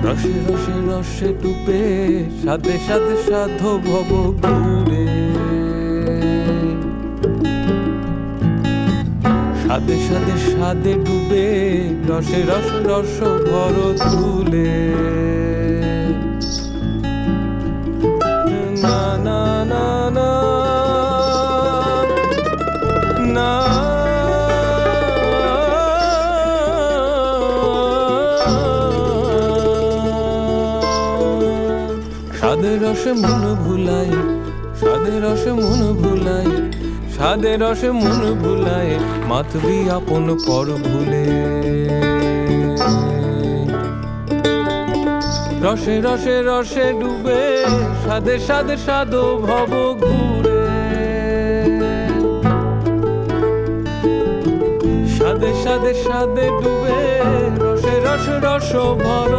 রসে রসে রসে ডুবে সাথে সাথে সাধো ভব ঘুরে, সাথে সাথে সাধে ডুবে রসে রসে রস ভর তুলে। না না না না না সাধে রসে মন ভুলাই, সাধে রসে মন ভুলাই, সাধে রসে মন ভুলাই, মাতবি আপন পর ভুলে। রসে রসে রসে ডুবে সাধে সাধে সাধো ভব ঘুরে, সাধে সাধে সাধে ডুবে রসে রসে রস ভর